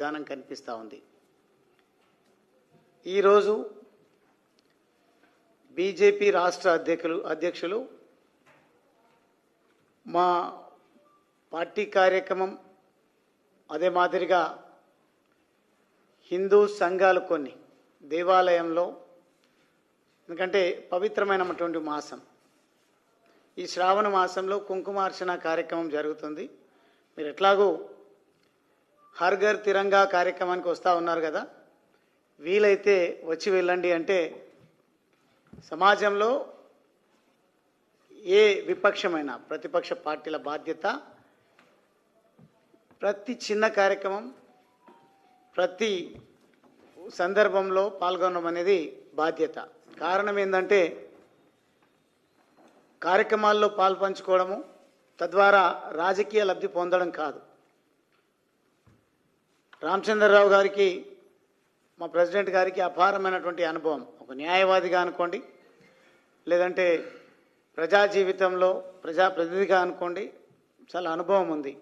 విధానం కనిపిస్తూ ఉంది. ఈరోజు బీజేపీ రాష్ట్ర అధ్యక్షులు మా పార్టీ కార్యక్రమం అదే మాదిరిగా హిందూ సంఘాలు కొన్ని దేవాలయంలో, ఎందుకంటే పవిత్రమైనటువంటి మాసం, ఈ శ్రావణ మాసంలో కుంకుమార్చన కార్యక్రమం జరుగుతుంది. మీరు ఎట్లాగూ హర్ ఘర్ తిరంగా కార్యక్రమానికి వస్తూ ఉన్నారు కదా, వీలైతే వచ్చి వెళ్ళండి. అంటే సమాజంలో ఏ విపక్షమైన ప్రతిపక్ష పార్టీల బాధ్యత ప్రతి చిన్న కార్యక్రమం ప్రతి సందర్భంలో పాల్గొనడం అనేది బాధ్యత. కారణం ఏంటంటే కార్యక్రమాల్లో పాల్పంచుకోవడము తద్వారా రాజకీయ లబ్ధి పొందడం కాదు. రామచంద్రరావు గారికి, మా ప్రెసిడెంట్ గారికి అపారమైనటువంటి అనుభవం, ఒక న్యాయవాదిగా అనుకోండి, లేదంటే ప్రజా జీవితంలో ప్రజాప్రతినిధిగా అనుకోండి, చాలా అనుభవం ఉంది.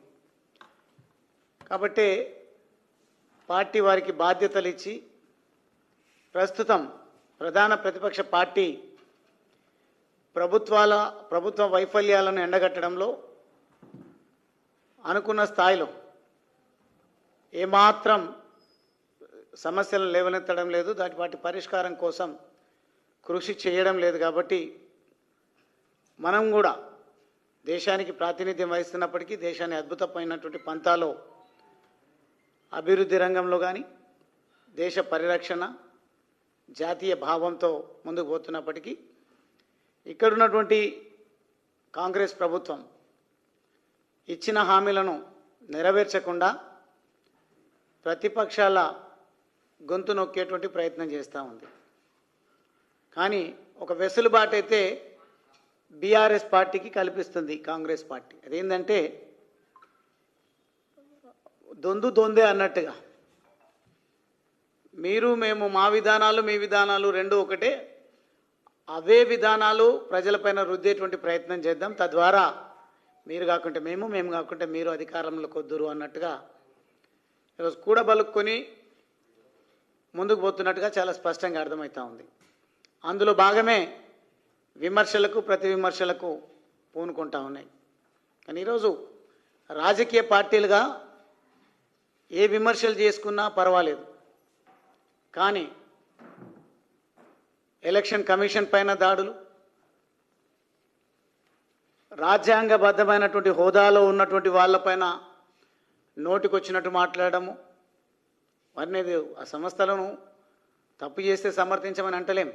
కాబట్టి పార్టీ వారికి బాధ్యతలు ఇచ్చి ప్రస్తుతం ప్రధాన ప్రతిపక్ష పార్టీ ప్రభుత్వ వైఫల్యాలను ఎండగట్టడంలో అనుకున్న స్థాయిలో ఏమాత్రం సమస్యలను లేవనెత్తడం లేదు, వాటి పరిష్కారం కోసం కృషి చేయడం లేదు. కాబట్టి మనం కూడా దేశానికి ప్రాతినిధ్యం వహిస్తున్నప్పటికీ దేశాన్ని అద్భుతమైనటువంటి పంతాలో అభివృద్ధి రంగంలో కానీ దేశ పరిరక్షణ జాతీయ భావంతో ముందుకు పోతున్నప్పటికీ ఇక్కడున్నటువంటి కాంగ్రెస్ ప్రభుత్వం ఇచ్చిన హామీలను నెరవేర్చకుండా ప్రతిపక్షాల గొంతు నొక్కేటువంటి ప్రయత్నం చేస్తూ ఉంది. కానీ ఒక వెసులుబాటు అయితే బీఆర్ఎస్ పార్టీకి కల్పిస్తుంది కాంగ్రెస్ పార్టీ. అదేంటంటే దొందే అన్నట్టుగా, మీరు మేము మా విధానాలు మీ విధానాలు రెండు ఒకటే, అవే విధానాలు ప్రజలపైన రుద్దేటువంటి ప్రయత్నం చేద్దాం, తద్వారా మీరు కాకుంటే మేము కాకుంటే మీరు అధికారంలోకి వద్దురు అన్నట్టుగా ఈరోజు కూడబలుక్కొని ముందుకు పోతున్నట్టుగా చాలా స్పష్టంగా అర్థమవుతూ ఉంది. అందులో భాగమే విమర్శలకు ప్రతి విమర్శలకు పూనుకుంటా ఉన్నాయి. కానీ ఈరోజు రాజకీయ పార్టీలుగా ఏ విమర్శలు చేసుకున్నా పర్వాలేదు, కానీ ఎలక్షన్ కమిషన్ పైన దాడులు, రాజ్యాంగబద్ధమైనటువంటి హోదాలో ఉన్నటువంటి వాళ్ళపైన నోటికొచ్చినట్టు మాట్లాడము, వారిని ఆ సంస్థలను తప్పు చేస్తే సమర్థించమని అంటలేం.